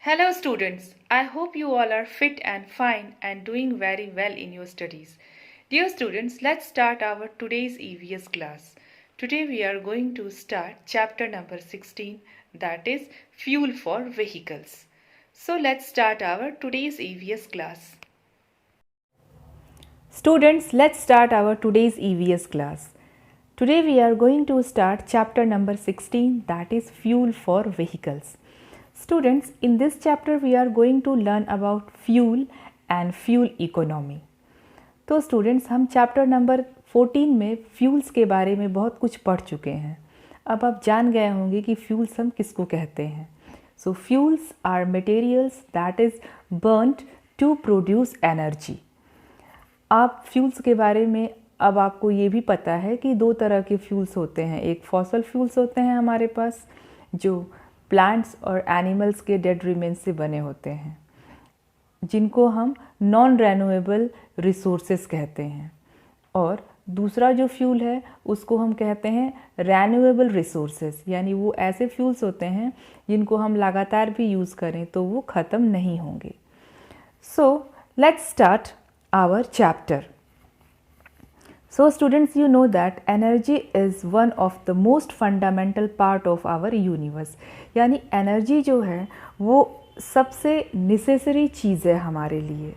Hello students, I hope you all are fit and fine and doing very well in your studies. Dear students, let's start our today's EVS class. Today we are going to start chapter number 16, that is fuel for vehicles. So let's start our today's EVS class. Students, let's start our today's EVS class. Today we are going to start chapter number 16, that is fuel for vehicles. Students, in this chapter we are going to learn about fuel and fuel economy. तो students हम chapter number 14 में fuels के बारे में बहुत कुछ पढ़ चुके हैं. अब आप जान गए होंगे कि फ्यूल्स हम किसको कहते हैं. So fuels are materials that is burned to produce energy. आप फ्यूल्स के बारे में अब आपको ये भी पता है कि दो तरह के फ्यूल्स होते हैं. एक फॉसल फ्यूल्स होते हैं हमारे पास जो प्लांट्स और एनिमल्स के डेड रिमेन्स से बने होते हैं, जिनको हम नॉन रेन्यूएबल रिसोर्सेस कहते हैं. और दूसरा जो फ्यूल है उसको हम कहते हैं रेन्यूएबल रिसोर्सेस, यानी वो ऐसे फ्यूल्स होते हैं जिनको हम लगातार भी यूज़ करें तो वो ख़त्म नहीं होंगे. सो let's start our chapter. So students, you know that energy is one of the most fundamental part of our universe. यानी एनर्जी जो है वो सबसे नेसेसरी चीज़ है हमारे लिए.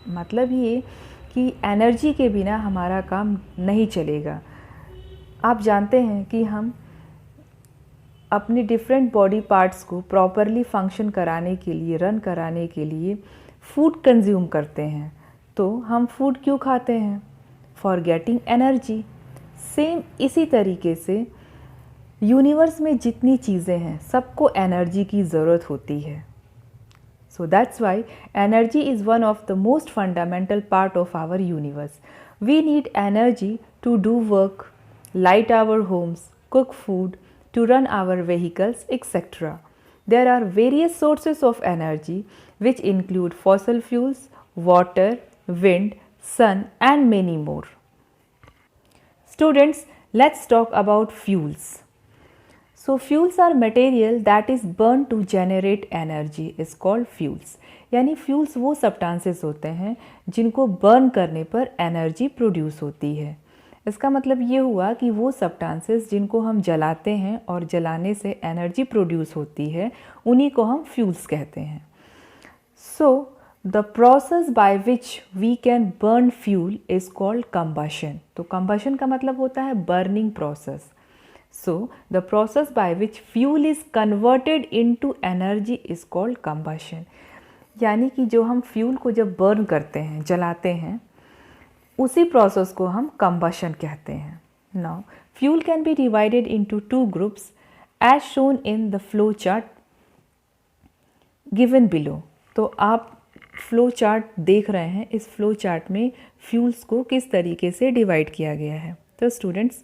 मतलब ये कि एनर्जी के बिना हमारा काम नहीं चलेगा. आप जानते हैं कि हम अपनी डिफरेंट बॉडी पार्ट्स को प्रॉपरली फंक्शन कराने के लिए, रन कराने के लिए फूड कंज्यूम करते हैं. तो हम फूड क्यों खाते हैं? For getting energy. सेम इसी तरीके से यूनिवर्स में जितनी चीज़ें हैं सबको एनर्जी की ज़रूरत होती है. So that's why energy is one of the most fundamental part of our universe. We need energy to do work, light our homes, cook food, to run our vehicles etcetera. There are various sources of energy which include fossil fuels, water, wind, sun and many more. Students, let's talk about fuels. So fuels are material that is burned to generate energy is called fuels. यानी fuels वो substances होते हैं जिनको burn करने पर energy produce होती है. इसका मतलब ये हुआ कि वो substances जिनको हम जलाते हैं और जलाने से energy produce होती है उन्हीं को हम fuels कहते हैं. So the process by which we can burn fuel is called combustion. तो combustion का मतलब होता है burning process. So the process by which fuel is converted into energy is called combustion. यानी कि जो हम फ्यूल को जब बर्न करते हैं, जलाते हैं, उसी प्रोसेस को हम combustion कहते हैं. Now fuel can be divided into two groups as shown in the flow chart given below. तो आप फ्लो चार्ट देख रहे हैं. इस फ्लो चार्ट में फ्यूल्स को किस तरीके से डिवाइड किया गया है. तो students,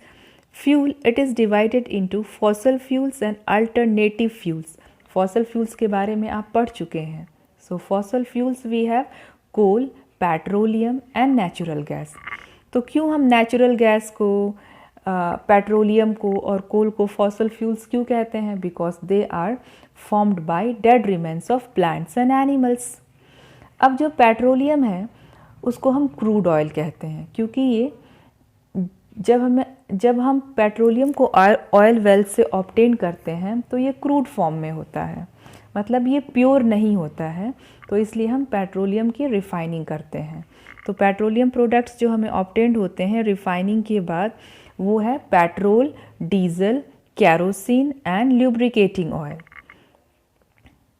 fuel it is divided into fossil fuels and alternative fuels. Fossil fuels के बारे में आप पढ़ चुके हैं. So fossil fuels we have coal, petroleum and natural gas. तो क्यों हम नेचुरल गैस को, पेट्रोलियम को और कोल को फॉसल फ्यूल्स क्यों कहते हैं? Because they are formed by dead remains of plants and animals. अब जो पेट्रोलियम है उसको हम क्रूड ऑयल कहते हैं क्योंकि ये जब हम पेट्रोलियम को ऑयल वेल्स से ऑब्टेन करते हैं तो ये क्रूड फॉर्म में होता है. मतलब ये प्योर नहीं होता है, तो इसलिए हम पेट्रोलियम की रिफाइनिंग करते हैं. तो पेट्रोलियम प्रोडक्ट्स जो हमें ऑब्टेन्ड होते हैं रिफाइनिंग के बाद वो है petrol, diesel, kerosene and lubricating oil.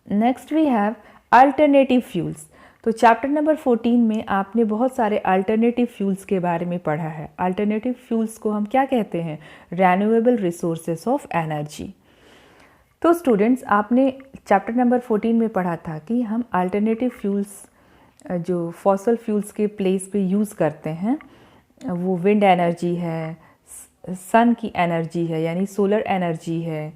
Next we have alternative fuels. तो चैप्टर नंबर 14 में आपने बहुत सारे अल्टरनेटिव फ्यूल्स के बारे में पढ़ा है. अल्टरनेटिव फ्यूल्स को हम क्या कहते हैं? Renewable resources of energy. तो स्टूडेंट्स, आपने चैप्टर नंबर 14 में पढ़ा था कि हम अल्टरनेटिव फ्यूल्स जो फॉसल फ्यूल्स के प्लेस पे यूज़ करते हैं वो विंड एनर्जी है, सन की एनर्जी है यानी सोलर एनर्जी है,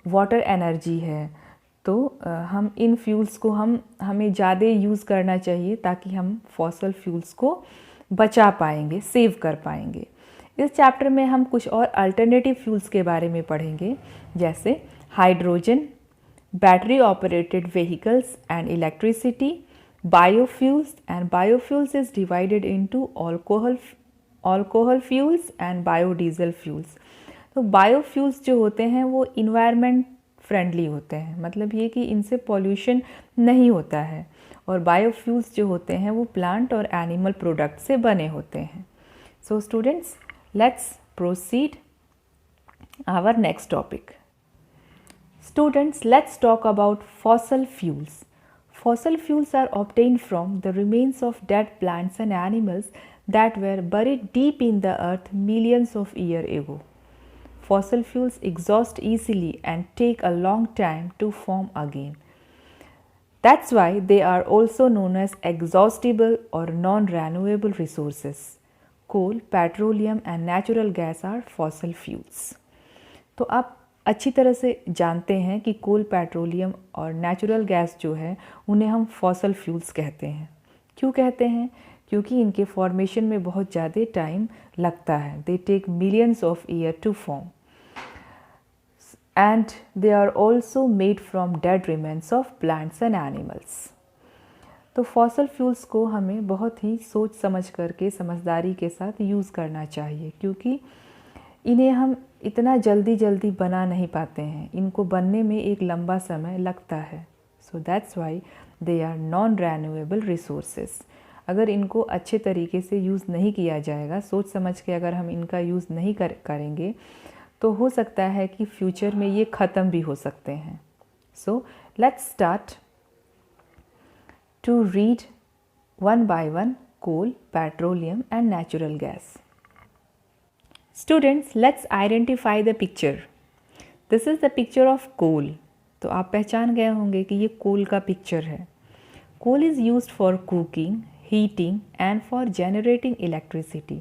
वाटर एनर्जी है. तो हम इन फ्यूल्स को हमें ज़्यादा यूज़ करना चाहिए ताकि हम फॉसल फ्यूल्स को बचा पाएंगे, सेव कर पाएंगे. इस चैप्टर में हम कुछ और अल्टरनेटिव फ्यूल्स के बारे में पढ़ेंगे जैसे hydrogen, battery operated vehicles and electricity, biofuels, and biofuels is divided into alcohol fuels and biodiesel fuels. तो बायोफ्यूल्स जो होते हैं वो इन्वायरमेंट फ्रेंडली होते हैं, मतलब ये कि इनसे पॉल्यूशन नहीं होता है, और बायोफ्यूल्स जो होते हैं वो प्लांट और एनिमल प्रोडक्ट से बने होते हैं. So students, let's proceed our next topic. Students, let's talk about fossil fuels. Fossil fuels are obtained from the remains of dead plants and animals that were buried deep in the earth millions of years ago. Fossil fuels exhaust easily and take a long time to form again. That's why they are also known as exhaustible or non-renewable resources. Coal, petroleum and natural gas are fossil fuels. तो आप अच्छी तरह से जानते हैं कि कोल, petroleum और natural gas जो है उन्हें हम फॉसल फ्यूल्स कहते हैं. क्यों कहते हैं? क्योंकि इनके फॉर्मेशन में बहुत ज़्यादा टाइम लगता है. They take millions of year to form and they are also made from dead remains of plants and animals. तो फॉसल फ्यूल्स को हमें बहुत ही सोच समझ करके, समझदारी के साथ यूज़ करना चाहिए, क्योंकि इन्हें हम इतना जल्दी बना नहीं पाते हैं. इनको बनने में एक लंबा समय लगता है. So that's why they are non renewable resources. अगर इनको अच्छे तरीके से यूज़ नहीं किया जाएगा, सोच समझ के अगर हम इनका यूज़ नहीं करेंगे तो हो सकता है कि फ्यूचर में ये ख़त्म भी हो सकते हैं. So let's start to read one by one coal, petroleum and natural gas. Students, let's identify the picture. This is the picture of coal. तो आप पहचान गए होंगे कि ये कोल का पिक्चर है. Coal is used for cooking, heating and for generating electricity.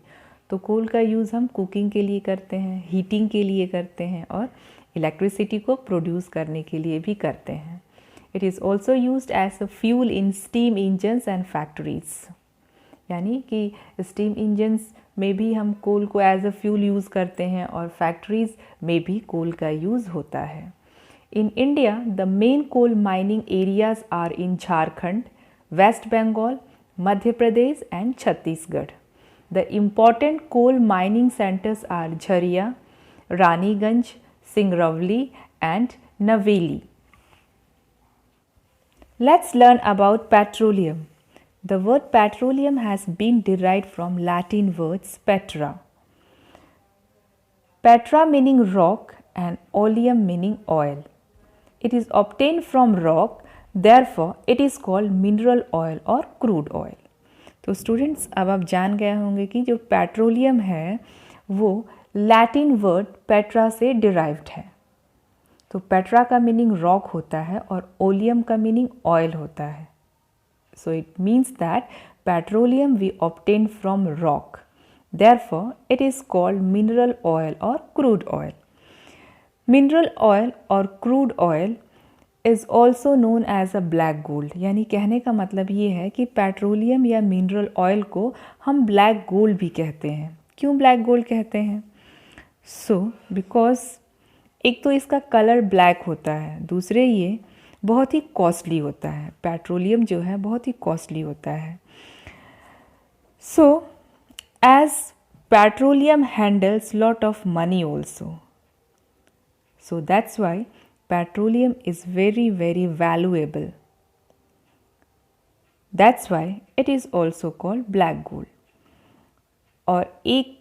तो कोल का यूज़ हम कुकिंग के लिए करते हैं, हीटिंग के लिए करते हैं और इलेक्ट्रिसिटी को प्रोड्यूस करने के लिए भी करते हैं. It is also used as a fuel in steam engines and factories. यानी कि स्टीम इंजन्स में भी हम कोल को एज अ फ्यूल यूज़ करते हैं और फैक्ट्रीज़ में भी कोल का यूज़ होता है. In India the main coal mining areas are in Jharkhand, West Bengal, Madhya Pradesh and Chhattisgarh. The important coal mining centres are Jharia, Raniganj, Singrauli and Neyveli. Let's learn about petroleum. The word petroleum has been derived from Latin words petra. Petra meaning rock and oleum meaning oil. It is obtained from rock, therefore it is called mineral oil or crude oil. तो students, अब आप जान गए होंगे कि जो petroleum है वो लैटिन वर्ड पेट्रा से डिराइव्ड है. तो पेट्रा का मीनिंग रॉक होता है और ओलियम का मीनिंग ऑयल होता है. So it means that petroleum we obtain from rock. Therefore, it is called mineral oil or crude oil. Mineral oil or crude oil is also known as a black gold. यानी कहने का मतलब ये है कि petroleum या mineral oil को हम ब्लैक गोल्ड भी कहते हैं. क्यों ब्लैक गोल्ड कहते हैं? बिकॉज एक तो इसका कलर ब्लैक होता है, दूसरे ये बहुत ही कॉस्टली होता है. पेट्रोलियम जो है बहुत ही कॉस्टली होता है. So as petroleum handles lot of money also. So that's why petroleum is very very valuable. That's why it is also called black gold. और एक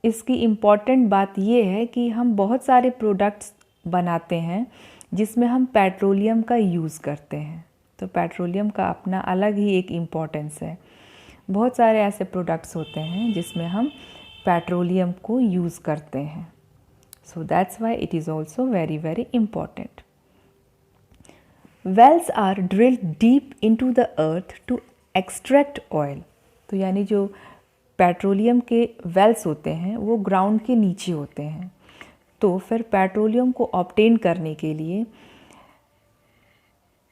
इसकी इम्पॉर्टेंट बात ये है कि हम बहुत सारे प्रोडक्ट्स बनाते हैं जिसमें हम पेट्रोलियम का यूज़ करते हैं. तो पेट्रोलियम का अपना अलग ही एक इम्पोर्टेंस है. बहुत सारे ऐसे प्रोडक्ट्स होते हैं जिसमें हम पेट्रोलियम को यूज़ करते हैं. So that's why it is also very very important. Wells are drilled deep into the earth to extract oil. तो यानी जो पेट्रोलियम के वेल्स होते हैं वो ग्राउंड के नीचे होते हैं. तो फिर पेट्रोलियम को ऑब्टेन करने के लिए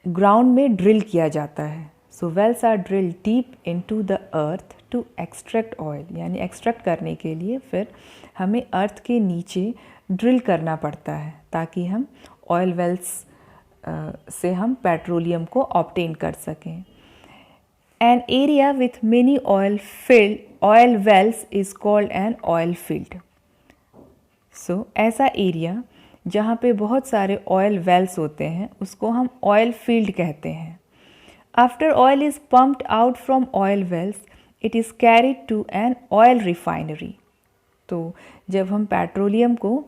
ग्राउंड में ड्रिल किया जाता है. So wells are drill deep into the earth to extract oil. यानी एक्सट्रैक्ट करने के लिए फिर हमें अर्थ के नीचे ड्रिल करना पड़ता है ताकि हम ऑयल वेल्स से हम पेट्रोलियम को ऑब्टेन कर सकें। An area with many oil wells is called an oil field. So ऐसा एरिया जहाँ पे बहुत सारे ऑयल वेल्स होते हैं उसको हम ऑयल फील्ड कहते हैं। After oil is pumped out from oil wells it is carried to an oil refinery. तो जब हम पेट्रोलियम को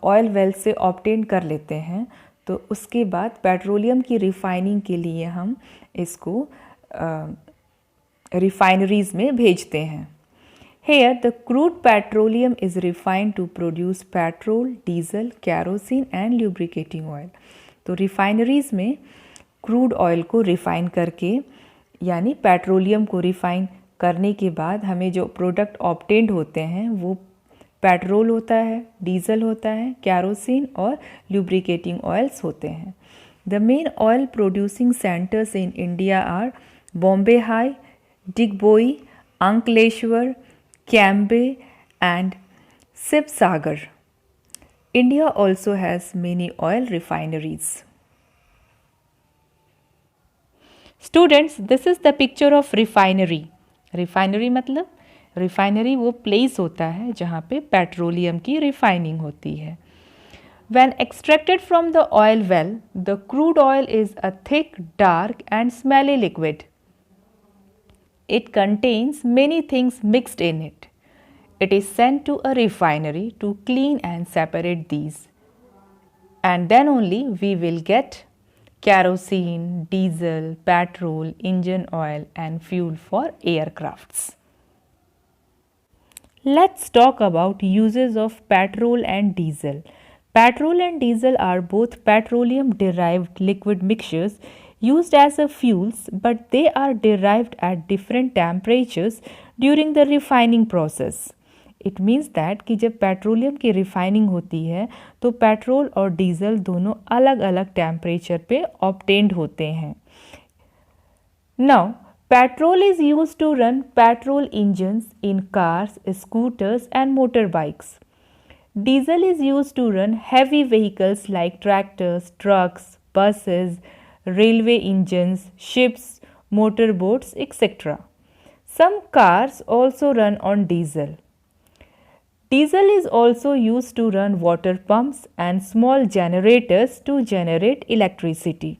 ऑयल वेल से ऑब्टेन कर लेते हैं तो उसके बाद पेट्रोलियम की रिफाइनिंग के लिए हम इसको रिफाइनरीज में भेजते हैं। Here the crude petroleum is refined to produce petrol, diesel, kerosene and lubricating oil। तो रिफाइनरीज में क्रूड ऑयल को रिफ़ाइन करके यानी पेट्रोलियम को रिफ़ाइन करने के बाद हमें जो प्रोडक्ट ऑब्टेंड होते हैं वो पेट्रोल होता है, डीजल होता है, कैरोसिन और लुब्रिकेटिंग ऑयल्स होते हैं। The main oil producing centres in India are Bombay High, Digboi, Ankleshwar, Cambay and Sibsagar। India also has many oil refineries। Students, this is the picture of refinery। refinery मतलब refinery वो place होता है जहाँ पे पेट्रोलियम की रिफाइनिंग होती है। When extracted from the oil well, the crude oil is a thick, dark and smelly liquid। It contains many things mixed in it। It is sent to a refinery to clean and separate these, and then only we will get kerosene, diesel, petrol, engine oil and fuel for aircrafts। Let's talk about uses of petrol and diesel। Petrol and diesel are both petroleum derived liquid mixtures used as a fuels, but they are derived at different temperatures during the refining process। It means that कि जब petroleum की refining होती है तो petrol और diesel दोनों अलग अलग टेम्परेचर पे ऑब्टेंड होते हैं। Now petrol is use to run petrol engines in cars, scooters and motor bikes. Diesel is use to run heavy vehicles like tractors, trucks, buses, railway engines, ships, motorboats, etc. Some cars also run on diesel। Diesel is also used to run water pumps and small generators to generate electricity।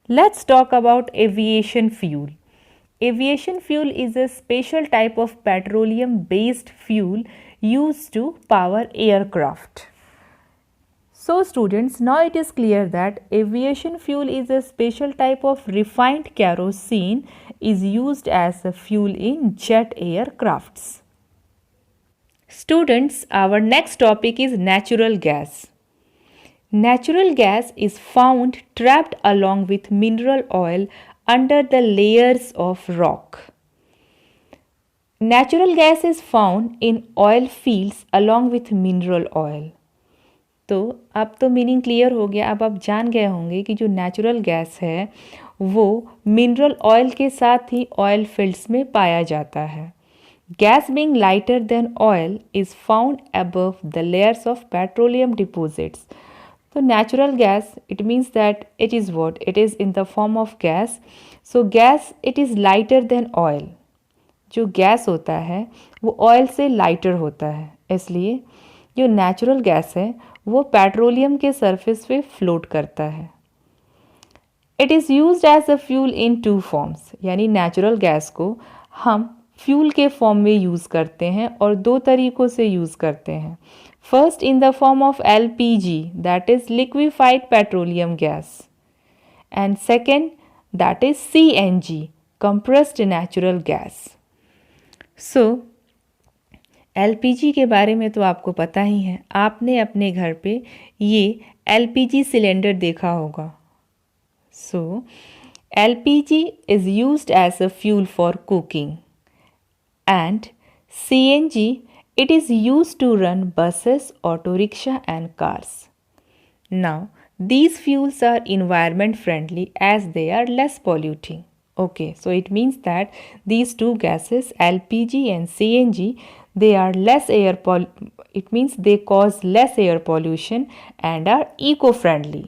Let's talk about aviation fuel। Aviation fuel is a special type of petroleum based fuel used to power aircraft। So students, now it is clear that aviation fuel is a special type of refined kerosene is used as a fuel in jet aircrafts। Students, our next topic is natural gas। Natural gas is found trapped along with mineral oil under the layers of rock। Natural gas is found in oil fields along with mineral oil। तो अब तो meaning clear हो गया। अब आप जान गए होंगे कि जो नेचुरल गैस है वो मिनरल ऑयल के साथ ही ऑयल फील्ड्स में पाया जाता है। Gas being lighter than oil is found above the layers of petroleum deposits. तो natural gas it means that it is what it is in the form of gas. So gas it is lighter than oil. जो gas होता है वो oil से lighter होता है, इसलिए जो नेचुरल गैस है वो पेट्रोलियम के सरफेस पे फ्लोट करता है। It is used as a fuel in two forms. यानी नेचुरल गैस को हम फ्यूल के फॉर्म में यूज़ करते हैं और दो तरीक़ों से यूज़ करते हैं। First in the form of LPG that is liquefied petroleum gas, and second that is CNG compressed natural gas. So LPG के बारे में तो आपको पता ही है। आपने अपने घर पे ये LPG सिलेंडर देखा होगा। So LPG is used as a fuel for cooking, and CNG it is used to run buses, auto rickshaw and cars. Now these fuels are environment friendly as they are less polluting। Okay, so it means that these two gases LPG and CNG they are less it means they cause less air pollution and are eco-friendly।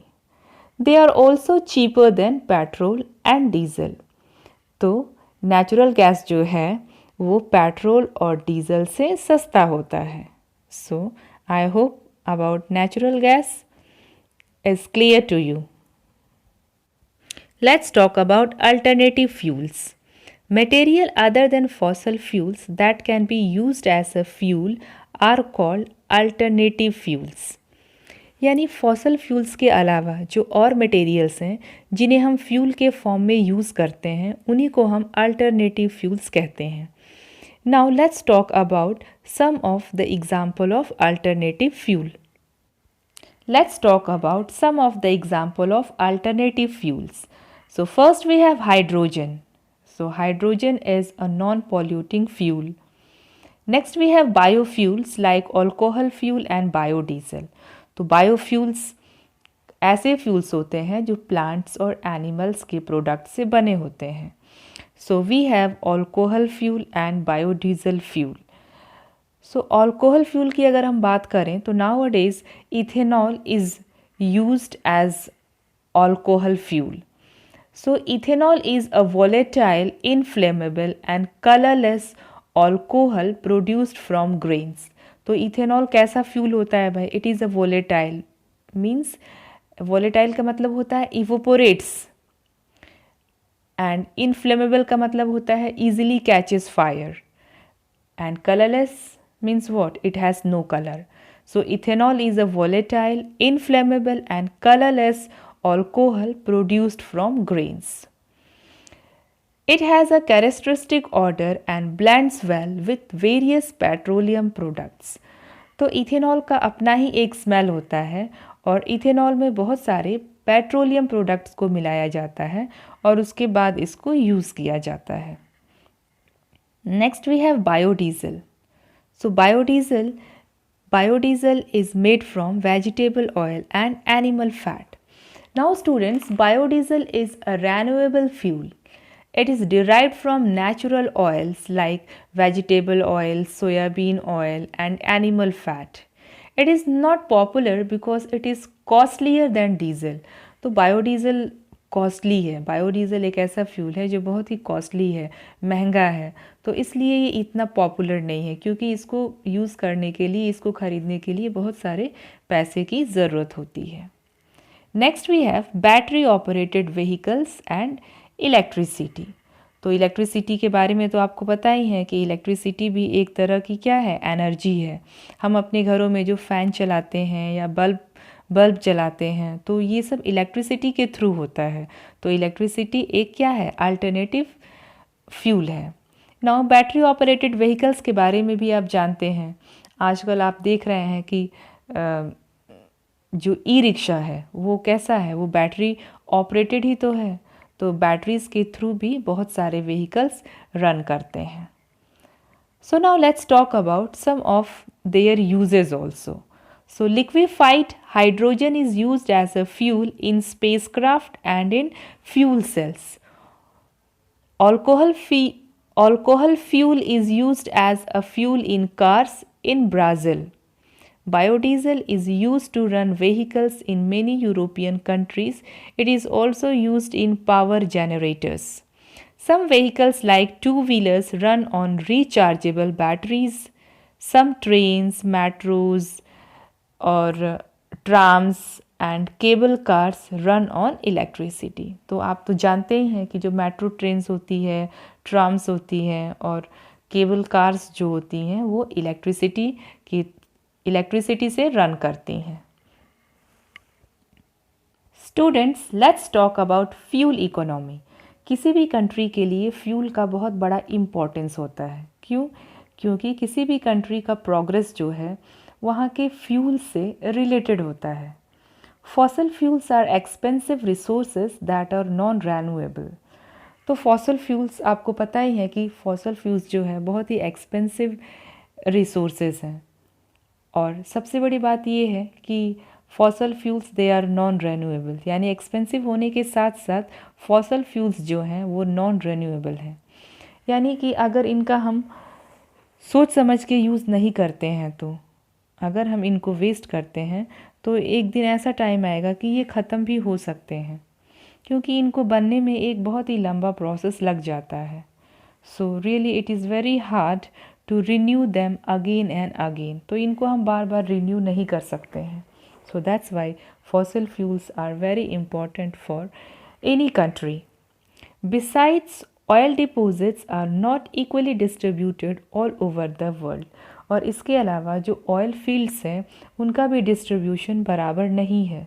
They are also cheaper than petrol and diesel. तो natural gas जो है वो petrol और diesel से सस्ता होता है। So I hope about natural gas is clear to you. Let's talk about alternative fuels. Material other than fossil fuels that can be used as a fuel are called alternative fuels. यानी fossil fuels के अलावा जो और materials हैं जिन्हें हम fuel के form में यूज़ करते हैं उन्हीं को हम अल्टरनेटिव फ्यूल्स कहते हैं। Now let's talk about some of the example of alternative fuel. Let's talk about some of the example of alternative fuels. So first we have hydrogen. So hydrogen is a non-polluting fuel. Next we have biofuels like alcohol fuel and biodiesel. तो biofuels ऐसे fuels होते हैं जो plants और animals के product से बने होते हैं। So we have alcohol fuel and biodiesel fuel. सो अल्कोहल फ्यूल की अगर हम बात करें तो nowadays ethanol is used as alcohol fuel. So ethanol is a volatile inflammable and colourless alcohol produced from grains. तो इथेनॉल कैसा फ्यूल होता है भाई? It is a volatile, means volatile का मतलब होता है इवोपोरेट्स, एंड इनफ्लेमेबल का मतलब होता है easily catches fire, and colorless means what? It has no color. So ethanol is a volatile, inflammable and colorless alcohol produced from grains. It has a characteristic odor and blends well with various petroleum products. तो ethanol का अपना ही एक smell होता है और ethanol में बहुत सारे पेट्रोलियम प्रोडक्ट्स को मिलाया जाता है और उसके बाद इसको यूज़ किया जाता है। Next we have biodiesel. So biodiesel is made from vegetable oil and animal fat. Now students, biodiesel is a renewable fuel. It is derived from natural oils like vegetable oil, soybean oil and animal fat. It is not popular because it is costlier than diesel. तो biodiesel costly है। Biodiesel एक ऐसा fuel है जो बहुत ही costly है, महंगा है, तो इसलिए ये इतना पॉपुलर नहीं है क्योंकि इसको यूज़ करने के लिए, इसको ख़रीदने के लिए बहुत सारे पैसे की ज़रूरत होती है। Next we have battery operated vehicles and electricity. तो इलेक्ट्रिसिटी के बारे में तो आपको पता ही है कि इलेक्ट्रिसिटी भी एक तरह की क्या है? एनर्जी है। हम अपने घरों में जो फ़ैन चलाते हैं या बल्ब जलाते हैं तो ये सब इलेक्ट्रिसिटी के थ्रू होता है। तो इलेक्ट्रिसिटी एक क्या है? अल्टरनेटिव फ्यूल है। नाउ बैटरी ऑपरेटेड व्हीकल्स के बारे में भी आप जानते हैं। आजकल आप देख रहे हैं कि जो ई रिक्शा है वो कैसा है? वो बैटरी ऑपरेटेड ही तो है। तो बैटरीज के थ्रू भी बहुत सारे व्हीकल्स रन करते हैं। So now let's talk about some of their uses also. So liquefied hydrogen is used as a fuel in spacecraft and in fuel cells. Alcohol fuel is used as a fuel in cars in Brazil. Biodiesel is used to run vehicles in many European countries. It is also used in power generators. Some vehicles like two-wheelers run on rechargeable batteries. Some trains, metros, और trams and cable cars run on electricity. तो आप तो जानते ही हैं कि जो metro trains होती है, ट्राम्स होती हैं और केबल कार्स जो होती हैं वो इलेक्ट्रिसिटी से रन करती हैं। Students, let's talk about fuel economy. किसी भी कंट्री के लिए फ्यूल का बहुत बड़ा इम्पोर्टेंस होता है। क्यों? क्योंकि किसी भी कंट्री का प्रोग्रेस जो है वहाँ के फ्यूल से रिलेटेड होता है। Fossil fuels are expensive resources that are non renewable. तो फॉसल फ्यूल्स आपको पता ही है कि फॉसल फ्यूल्स जो है बहुत ही एक्सपेंसिव रिसोर्सेज हैं और सबसे बड़ी बात ये है कि fossil fuels they are non renewable, यानी एक्सपेंसिव होने के साथ साथ फॉसल फ्यूल्स जो हैं वो नॉन रिन्यूएबल हैं। यानी कि अगर इनका हम सोच समझ के यूज़ नहीं करते हैं, तो अगर हम इनको वेस्ट करते हैं तो एक दिन ऐसा टाइम आएगा कि ये ख़त्म भी हो सकते हैं, क्योंकि इनको बनने में एक बहुत ही लंबा प्रोसेस लग जाता है. So really it is very hard to renew them again and again. तो इनको हम बार बार रिन्यू नहीं कर सकते हैं. So that's Y fossil fuels are very important for any country. Besides, oil deposits are not equally distributed all over the world. और इसके अलावा जो ऑयल फील्ड्स हैं उनका भी डिस्ट्रीब्यूशन बराबर नहीं है.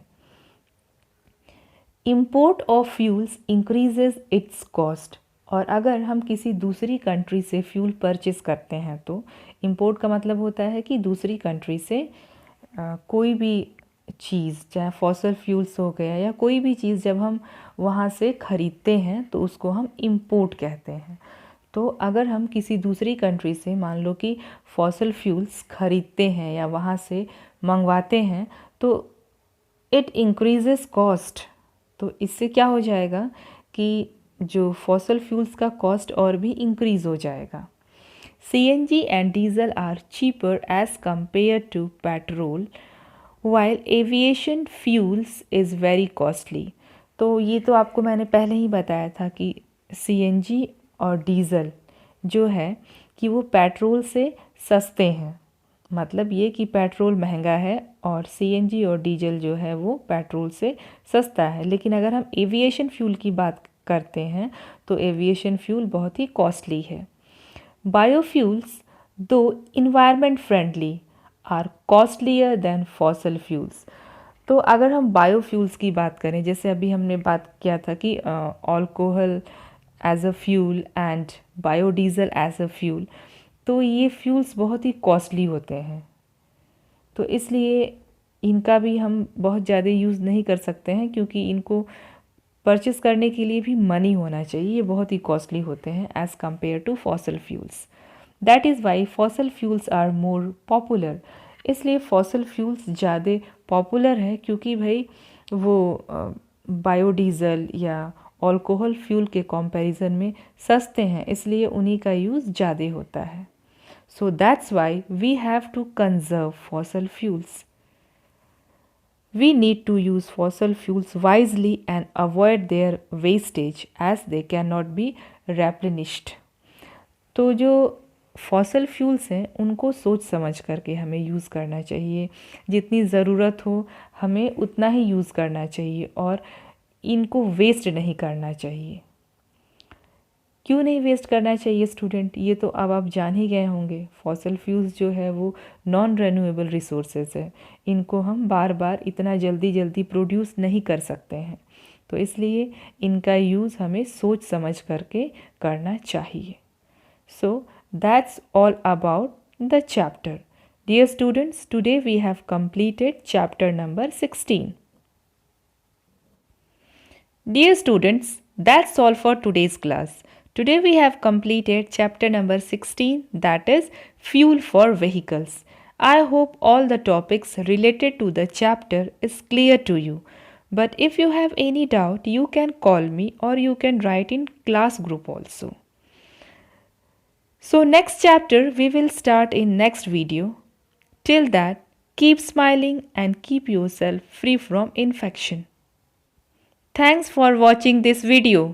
Import of fuels increases it's cost. और अगर हम किसी दूसरी कंट्री से फ्यूल परचेस करते हैं तो इम्पोर्ट का मतलब होता है कि दूसरी कंट्री से कोई भी चीज़, चाहे फॉसल फ्यूल्स हो गया या कोई भी चीज़, जब हम वहाँ से ख़रीदते हैं तो उसको हम इम्पोर्ट कहते हैं. तो अगर हम किसी दूसरी कंट्री से मान लो कि फॉसल फ्यूल्स ख़रीदते हैं या वहाँ से मंगवाते हैं तो इट इंक्रीजेस कॉस्ट. तो इससे क्या हो जाएगा कि जो फॉसल फ्यूल्स का कॉस्ट और भी इंक्रीज़ हो जाएगा. CNG and diesel are cheaper as compare to petrol while aviation fuels is very costly. तो ये तो आपको मैंने पहले ही बताया था कि CNG और डीज़ल जो है कि वो पेट्रोल से सस्ते हैं. मतलब ये कि पेट्रोल महंगा है और CNG और डीजल जो है वो पेट्रोल से सस्ता है. लेकिन अगर हम एविएशन फ्यूल की बात करते हैं तो एविएशन फ्यूल बहुत ही कॉस्टली है. Biofuels though environment friendly are costlier than fossil fuels. तो अगर हम बायोफ्यूल्स की बात करें, जैसे अभी हमने बात किया था कि alcohol as a fuel and biodiesel as a fuel, तो ये फ्यूल्स बहुत ही कॉस्टली होते हैं. तो इसलिए इनका भी हम बहुत ज़्यादा यूज़ नहीं कर सकते हैं, क्योंकि इनको परचेस करने के लिए भी मनी होना चाहिए. ये बहुत ही कॉस्टली होते हैं as compare to fossil fuels. That is why fossil fuels are more popular. इसलिए फॉसल फ्यूल्स ज़्यादा पॉपुलर है, क्योंकि भाई वो बायोडीज़ल या अल्कोहल फ्यूल के कंपैरिजन में सस्ते हैं, इसलिए उन्हीं का यूज़ ज़्यादा होता है. So that's why we have to conserve fossil fuels. We need to use fossil fuels wisely and avoid their wastage as they cannot be replenished. तो जो फॉसल फ्यूल्स हैं उनको सोच समझ करके हमें यूज़ करना चाहिए. जितनी ज़रूरत हो हमें उतना ही यूज़ करना चाहिए और इनको वेस्ट नहीं करना चाहिए. क्यों नहीं वेस्ट करना चाहिए स्टूडेंट, ये तो अब आप जान ही गए होंगे. फॉसल फ्यूल्स जो है वो नॉन रिन्यूएबल रिसोर्सेज है. इनको हम बार बार इतना जल्दी प्रोड्यूस नहीं कर सकते हैं. तो इसलिए इनका यूज़ हमें सोच समझ करके करना चाहिए. So that's all about the chapter. Dear students, today we have completed chapter number 16. Dear students, that's all for today's class. Today we have completed chapter number 16, that is fuel for vehicles. I hope all the topics related to the chapter is clear to you. But if you have any doubt, you can call me or you can write in class group also. So next chapter we will start in next video. Till that, keep smiling and keep yourself free from infection. Thanks for watching this video.